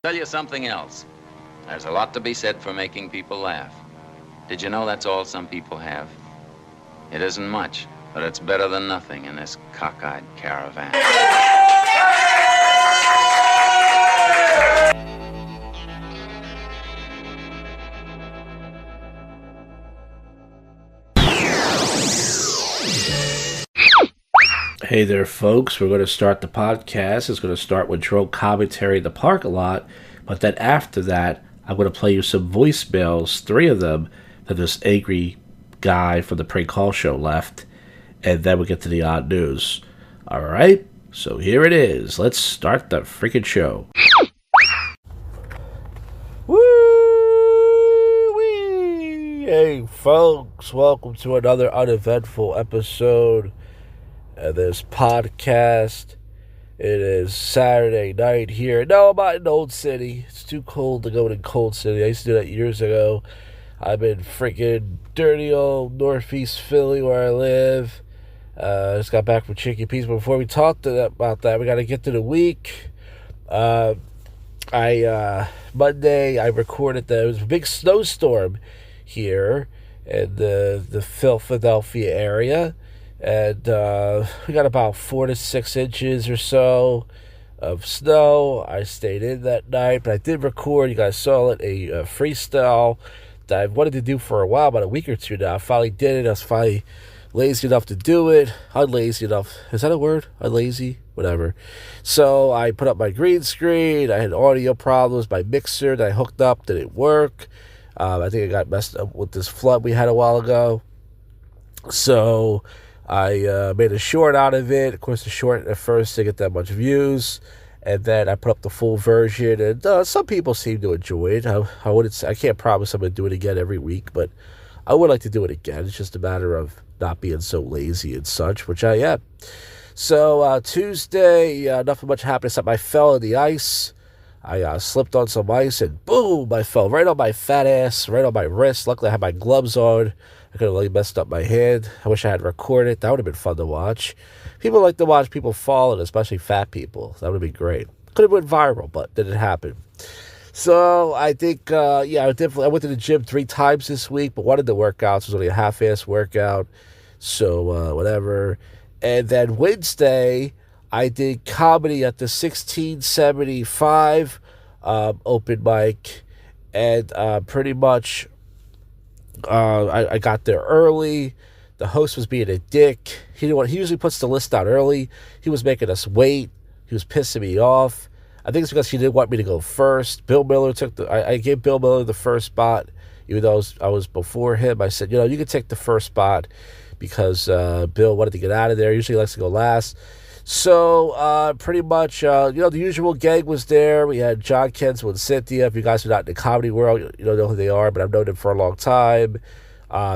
Tell you something else. There's a lot to be said for making people laugh. Did you know that's all some people have? It isn't much, but it's better than nothing in this cockeyed caravan. Hey there, folks. We're going to start the podcast. It's going to start with drone commentary in the parking lot, but then after that, I'm going to play you some voicemails, 3 of them, that this angry guy from the prank call show left, and then we'll get to the odd news. All right? So here it is. Let's start the freaking show. Woo-wee! Hey, folks. Welcome to another uneventful episode of this podcast. It is Saturday night here. No, I'm not in Old City. It's too cold to go to Cold City. I used to do that years ago. I'm in freaking dirty old Northeast Philly where I live. Just got back from Chicky Peas. But before we talk about that, we got to get to the week. Monday, I recorded there was a big snowstorm here in the Philadelphia area. And we got about 4 to 6 inches or so of snow. I stayed in that night, but I did record. You guys saw it, a freestyle that I've wanted to do for a while, about a week or two now. I finally did it. I was finally lazy enough to do it. Unlazy enough. Is that a word? Unlazy? Whatever. So I put up my green screen. I had audio problems. My mixer that I hooked up didn't work. I think I got messed up with this flood we had a while ago. So I made a short out of it. Of course, the short at first didn't get that much views, and then I put up the full version, and some people seem to enjoy it. I can't promise I'm going to do it again every week, but I would like to do it again. It's just a matter of not being so lazy and such, which I am. So Tuesday, nothing much happened except I fell in the ice. I slipped on some ice, and boom, I fell right on my fat ass, right on my wrist. Luckily, I had my gloves on. I could have really messed up my hand. I wish I had recorded. That would have been fun to watch. People like to watch people falling, especially fat people. That would have been great. Could have went viral, but didn't happen. So I think, I went to the gym 3 times this week, but one of the workouts was only a half-ass workout. So whatever. And then Wednesday, I did comedy at the 1675 open mic, and pretty much I got there early. The host was being a dick. He usually puts the list out early. He was making us wait. He was pissing me off. I think it's because he didn't want me to go first. Bill Miller I gave Bill Miller the first spot, even though I was before him. I said, you can take the first spot because Bill wanted to get out of there. Usually he likes to go last. So, pretty much, the usual gang was there. We had John Kensel and Cynthia. If you guys are not in the comedy world, you don't know who they are, but I've known them for a long time.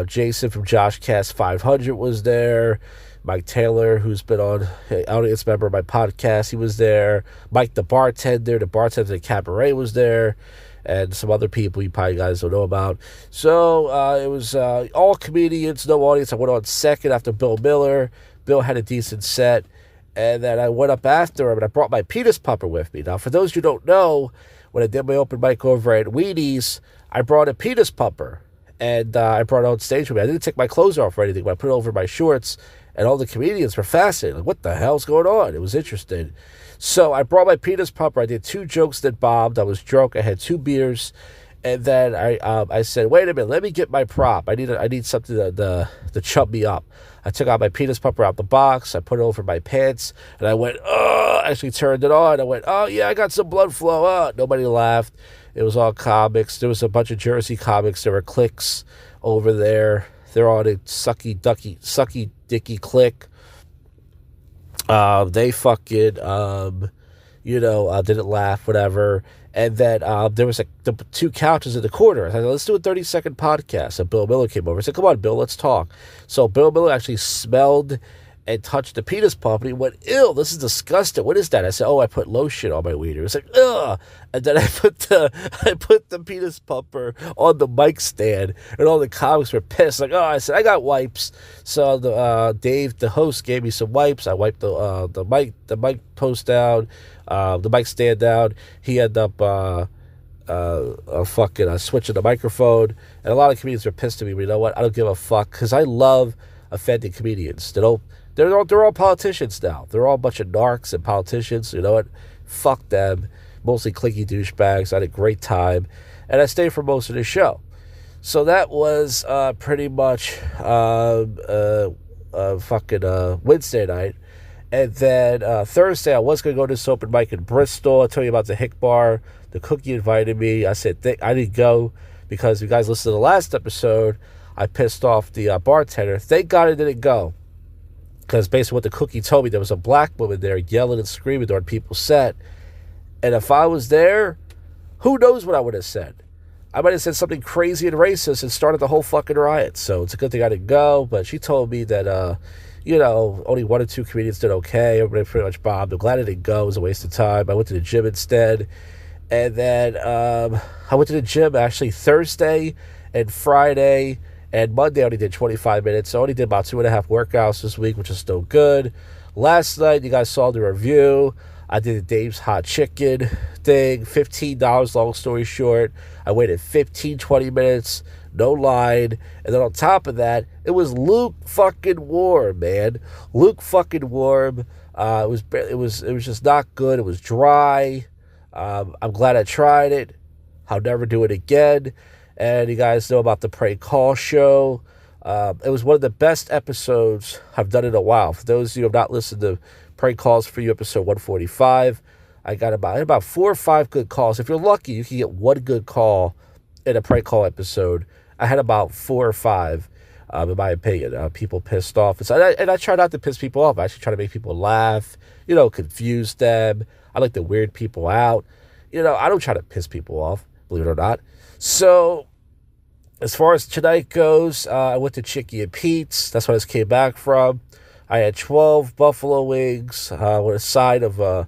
Jason from JoshCast 500 was there. Mike Taylor, who's been on audience member of my podcast, he was there. Mike the bartender at Cabaret was there. And some other people you probably guys don't know about. So, it was all comedians, no audience. I went on second after Bill Miller. Bill had a decent set. And then I went up after him, and I brought my penis pupper with me. Now, for those who don't know, when I did my open mic over at Weenie's, I brought a penis pupper, and I brought it on stage with me. I didn't take my clothes off or anything, but I put it over my shorts, and all the comedians were fascinated. Like, what the hell's going on? It was interesting. So I brought my penis pupper. I did 2 jokes that bombed. I was drunk. I had 2 beers. And then I said, wait a minute, let me get my prop. I need something to chub me up. I took out my penis pupper out the box. I put it over my pants, and I went, oh, actually turned it on. I went, oh, yeah, I got some blood flow. Oh. Nobody laughed. It was all comics. There was a bunch of Jersey comics. There were cliques over there. They're all the sucky dicky clique. They fucking, didn't laugh, whatever. And then there was the 2 couches in the corner. I said, let's do a 30-second podcast. And Bill Miller came over. I said, come on, Bill, let's talk. So Bill Miller actually smelled and touched the penis pump, and he went, ew, this is disgusting. What is that? I said, oh, I put lotion on my wiener. It's like, ugh. And then I put the penis pumper on the mic stand, and all the comics were pissed. Like, oh, I said, I got wipes. So Dave, the host, gave me some wipes. I wiped the mic post down, the mic stand down. He ended up switching the microphone, and a lot of comedians are pissed at me, but you know what? I don't give a fuck, because I love offending comedians. They're all politicians now. They're all a bunch of narcs and politicians. You know what? Fuck them. Mostly cliquey douchebags. I had a great time, and I stayed for most of the show. So that was pretty much Wednesday night. And then Thursday, I was going to go to this open mic in Bristol. I'll tell you about the Hick Bar. The cookie invited me. I said, I didn't go because you guys listened to the last episode. I pissed off the bartender. Thank God I didn't go. Because based on what the cookie told me, there was a black woman there yelling and screaming during people's set. And if I was there, who knows what I would have said. I might have said something crazy and racist and started the whole fucking riot. So it's a good thing I didn't go. But she told me that, only one or two comedians did okay. Everybody pretty much bombed. I'm glad I didn't go. It was a waste of time. I went to the gym instead. And then I went to the gym actually Thursday and Friday. And Monday I only did 25 minutes. So I only did about 2.5 workouts this week, which is still good. Last night, you guys saw the review. I did the Dave's Hot Chicken thing, $15, long story short. I waited 20 minutes, no line. And then on top of that, it was Luke fucking warm, man. Luke fucking warm. It was just not good. It was dry. I'm glad I tried it. I'll never do it again. And you guys know about the prank call show. It was one of the best episodes I've done in a while. For those of you who have not listened to Prank Calls for You, episode 145, I got about 4 or 5 good calls. If you're lucky, you can get one good call in a prank call episode. I had about 4 or 5, in my opinion. People pissed off. And I try not to piss people off. I actually try to make people laugh, confuse them. I like to weird people out. I don't try to piss people off, believe it or not. So, as far as tonight goes, I went to Chicky and Pete's. That's where I just came back from. I had 12 buffalo wings with a side of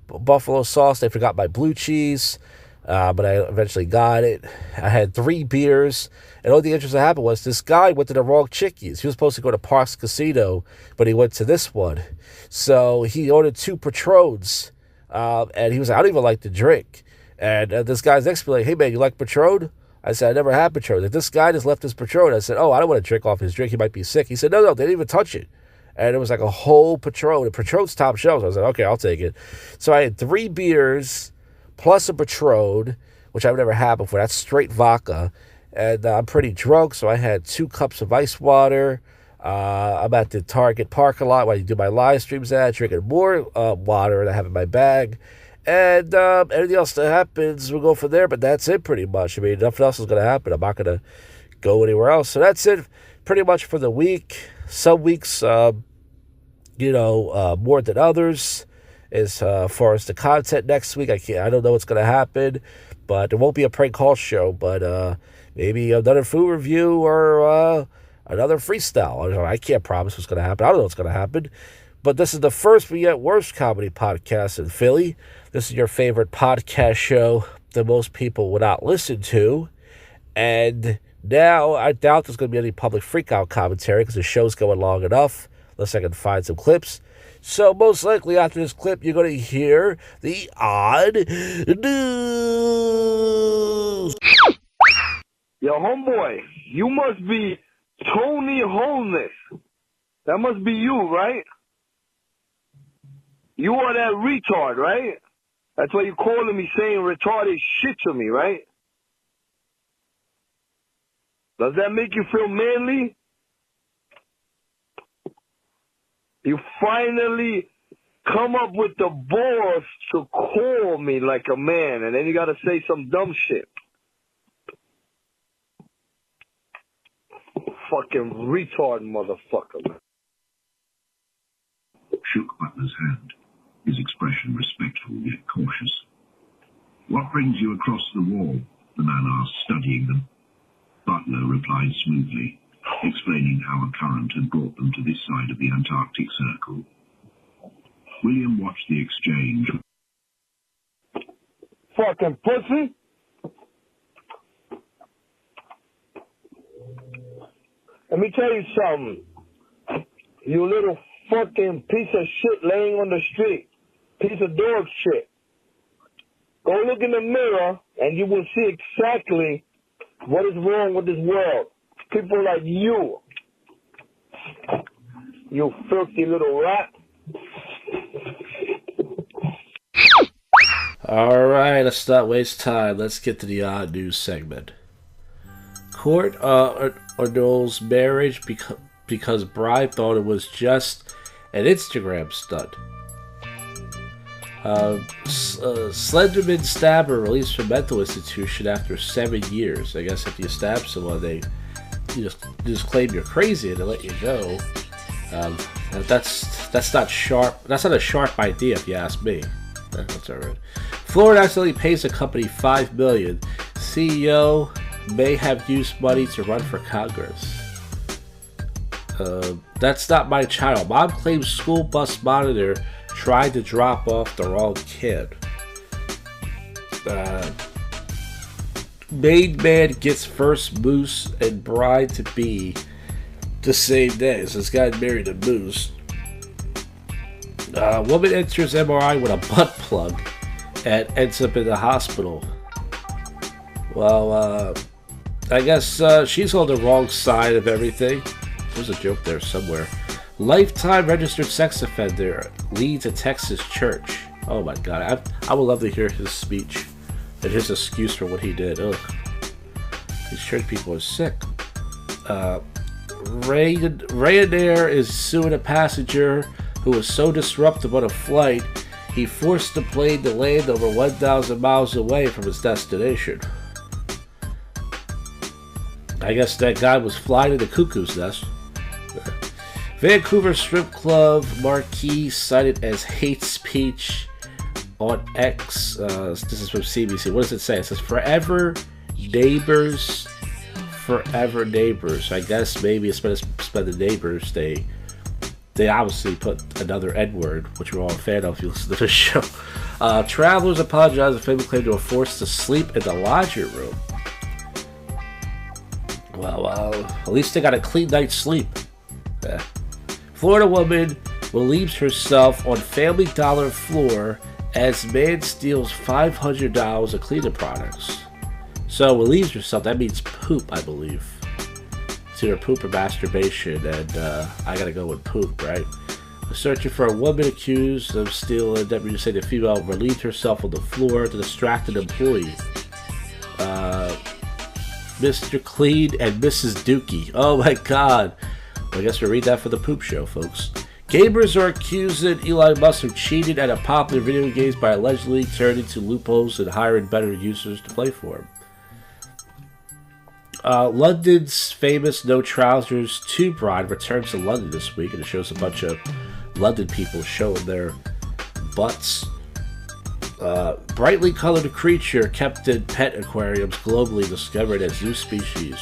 buffalo sauce. They forgot my blue cheese, but I eventually got it. I had 3 beers. And all the interest that happened was this guy went to the wrong Chickies. He was supposed to go to Parks Casino, but he went to this one. So he ordered 2 Patrons, and he was like, I don't even like to drink. And this guy's next to me like, hey, man, you like Patron? I said, I never had Patron. Like, this guy just left his Patron. I said, oh, I don't want to drink off his drink. He might be sick. He said, no, they didn't even touch it. And it was like a whole Patron. The Patron's top shelf. So I was like, okay, I'll take it. So I had 3 beers plus a Patron, which I've never had before. That's straight vodka. And I'm pretty drunk, so I had 2 cups of ice water. I'm at the Target parking lot while you do my live streams at, drinking more water that I have in my bag. And anything else that happens, we'll go from there. But that's it pretty much. I mean, nothing else is going to happen. I'm not going to go anywhere else. So that's it pretty much for the week. Some weeks, more than others. As far as the content next week, I don't know what's going to happen. But there won't be a prank call show. But maybe another food review or another freestyle. I can't promise what's going to happen. I don't know what's going to happen. But this is the first but yet worst comedy podcast in Philly. This is your favorite podcast show that most people would not listen to. And now I doubt there's going to be any public freakout commentary because the show's going long enough, unless I can find some clips. So most likely after this clip, you're going to hear the odd news. Yo, homeboy, you must be Tony Holness. That must be you, right? You are that retard, right? That's why you calling me saying retarded shit to me, right? Does that make you feel manly? You finally come up with the balls to call me like a man, and then you gotta say some dumb shit. Fucking retard motherfucker, man. Shook Butler's hand, his expression respectful yet cautious. What brings you across the wall? The man asked, studying them. Butler replied smoothly. explaining how a current had brought them to this side of the Antarctic Circle. William watched the exchange. Fucking pussy. Let me tell you something. You little fucking piece of shit laying on the street. Piece of dog shit. Go look in the mirror and you will see exactly what is wrong with this world. People like you. You filthy little rat. Alright, let's not waste time. Let's get to the odd news segment. Court annuls marriage because bride thought it was just an Instagram stunt. Slenderman stabber released from mental institution after 7 years. I guess if you stab someone, you just claim you're crazy and they let you go. That's not sharp. That's not a sharp idea, if you ask me. That's alright. Florida accidentally pays a company $5 million. CEO may have used money to run for Congress. That's not my child. Mom claims school bus monitor tried to drop off the wrong kid. Made man gets first moose and bride to be the same day. So this guy married a moose. Woman enters MRI with a butt plug and ends up in the hospital. Well, I guess she's on the wrong side of everything. There's a joke there somewhere. Lifetime registered sex offender leads a Texas church. Oh my god, I would love to hear his speech and his excuse for what he did. Ugh. These church people are sick. Ryanair is suing a passenger who was so disruptive on a flight, he forced the plane to land over 1,000 miles away from its destination. I guess that guy was flying to the cuckoo's nest. Vancouver strip club marquee cited as hate speech on X. This is from CBC. What does it say? It says forever neighbors. Forever neighbors. I guess maybe it's by the neighbors. They obviously put another N-word, which we're all a fan of if you listen to the show. Travelers apologize if family claim they were forced to sleep in the lodging room. Well, at least they got a clean night's sleep. Florida woman relieves herself on Family Dollar floor as man steals $500 of cleaning products. So relieves herself, that means poop, I believe. It's either poop or masturbation, and I gotta go with poop, right? Searching for a woman accused of stealing. Deputies say the female relieved herself on the floor to distract an employee. Mr. Clean and Mrs. Dookie. Oh my god. I guess we'll read that for the poop show, folks. Gamers are accusing Elon Musk of cheating at a popular video games by allegedly turning to loopholes and hiring better users to play for him. London's famous No Trousers 2 bride returns to London this week, and it shows a bunch of London people showing their butts. Brightly colored creature kept in pet aquariums globally discovered as new species.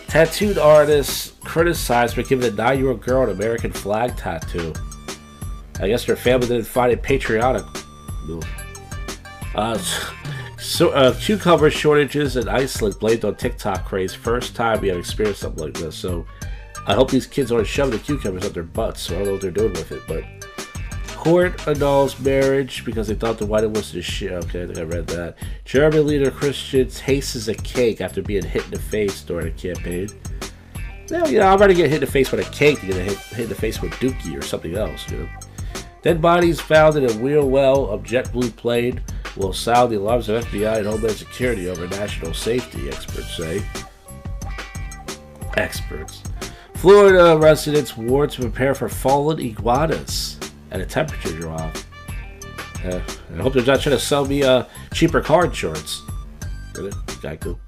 Tattooed artists criticized for giving a 9-year-old girl an American flag tattoo. I guess her family didn't find it patriotic. Cucumber shortages in Iceland blamed on TikTok craze. First time we have experienced something like this. So I hope these kids aren't shoving the cucumbers up their butts. So I don't know what they're doing with it. But court annuls marriage because they thought the wedding was the shit. Okay, I think I read that. German leader Christian tastes a cake after being hit in the face during a campaign. Well, you know, I'd rather get hit in the face with a cake than get hit in the face with Dookie or something else, you know. Dead bodies found in a wheel well of JetBlue plane will sound the alarms of FBI and Homeland Security over national safety, experts say. Florida residents warned to prepare for fallen iguanas and a temperature drop. I hope they're not trying to sell me cheaper car insurance. Geico.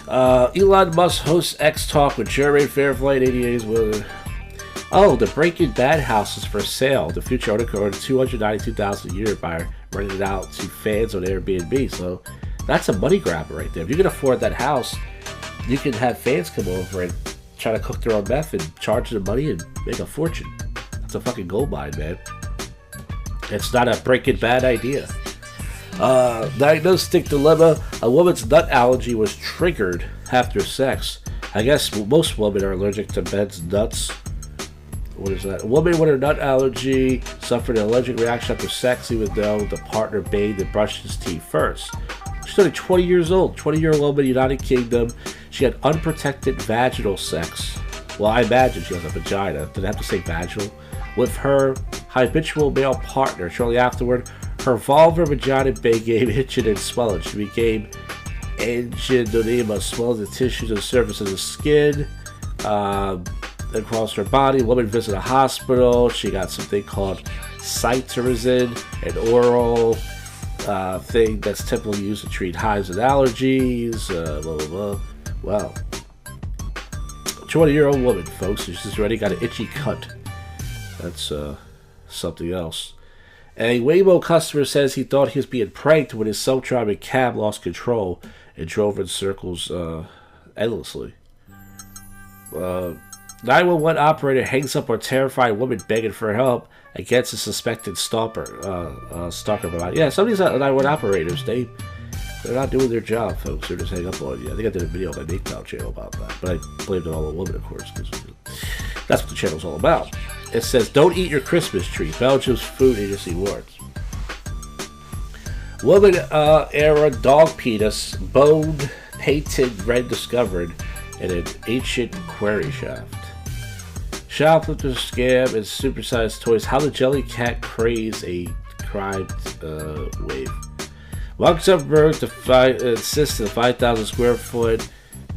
Elon Musk hosts X Talk with Jeremy Fairflight 88's with. Oh, the Breaking Bad house is for sale. The future owner could earn $292,000 a year by renting it out to fans on Airbnb. So that's a money grabber right there. If you can afford that house, you can have fans come over and try to cook their own meth and charge them money and make a fortune. That's a fucking gold mine, man. It's not a Breaking Bad idea. Diagnostic dilemma. A woman's nut allergy was triggered after sex. I guess most women are allergic to men's nuts. What is that? A woman with a nut allergy suffered an allergic reaction after sex, even though the partner bathed and brushed his teeth first. She's only 20 years old. 20-year-old woman, United Kingdom. She had unprotected vaginal sex. Well, I imagine she has a vagina. Did I have to say vaginal? With her habitual male partner. Shortly afterward, her vulva vagina became itching and swelling. She became angioedema, swelling the tissues and surface of the skin across her body. Woman visited a hospital. She got something called cetirizine, an oral thing that's typically used to treat hives and allergies. Blah, blah, blah. Wow. 20-year-old woman, folks. She's already got an itchy cut. That's something else. A Waymo customer says he thought he was being pranked when his self-driving cab lost control and drove in circles endlessly. 911 operator hangs up on terrified woman begging for help against a suspected stalker. Yeah, some of these 911 operators, they're not doing their job, folks. They're just hanging up on you. I think I did a video on my Makedown channel about that, but I blamed it all on women, of course, because that's what the channel's all about. It says, don't eat your Christmas tree. Belgium's food agency warns. Woman era dog penis, bone painted red discovered in an ancient quarry shaft. Shoplifter scam and supersized toys. How the jelly cat craze a crime wave. Luxembourg insists the 5,000 square foot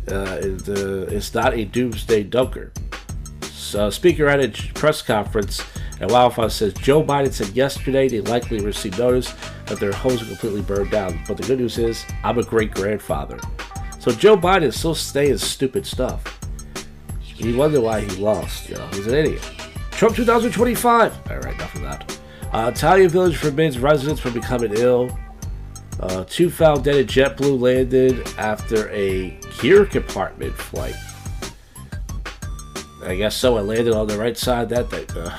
is not a doomsday dunker. Speaker at a press conference at Wildfire says Joe Biden said yesterday they likely received notice that their homes are completely burned down. But the good news is, I'm a great-grandfather. So Joe Biden is still saying stupid stuff. You wonder why he lost. You know, he's an idiot. Trump 2025. All right, enough of that. Italian village forbids residents from becoming ill. 2 found dead at JetBlue landed after a gear compartment flight. I guess someone landed on the right side of that thing.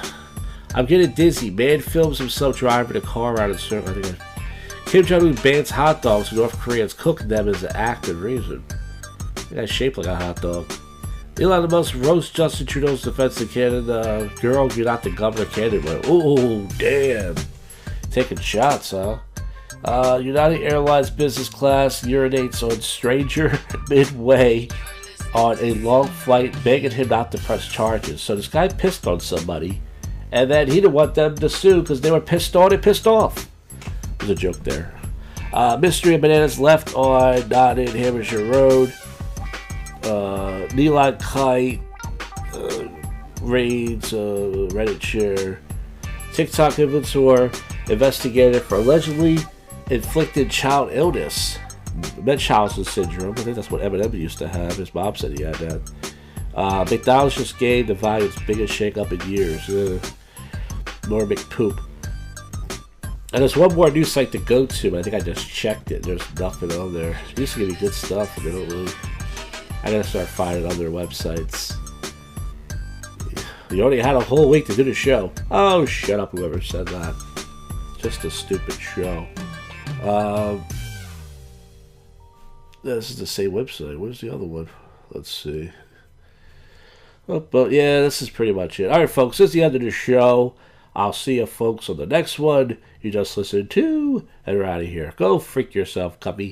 I'm getting dizzy. Man films himself driving a car around in circle. Kim Jong-un bans hot dogs. North Koreans cooking them as an act of reason. That guy's shaped like a hot dog. Elon Musk roast Justin Trudeau's defense in Canada. Girl, you're not the governor candidate. Oh, damn. Taking shots, huh? United Airlines business class urinates on stranger midway on a long flight, begging him not to press charges. So this guy pissed on somebody, and then he didn't want them to sue because they were pissed on and pissed off. There's a joke there. Mystery of bananas left on not in Hampshire Road. Neon kite raids Reddit share. TikTok influencer investigated for allegedly inflicted child illness. Munchausen syndrome. I think that's what Eminem used to have. His mom said he had that. McDonald's just gave the volume's biggest shake-up in years. More McPoop. And there's one more news site to go to, but I think I just checked it. There's nothing on there. It used to give me good stuff, and they don't really... I gotta start finding other websites. You only had a whole week to do the show. Oh, shut up, whoever said that. Just a stupid show. This is the same website. Where's the other one? Let's see. But yeah, this is pretty much it. Alright, folks, this is the end of the show. I'll see you folks on the next one. You just listened to, and we're out of here. Go freak yourself, cubby.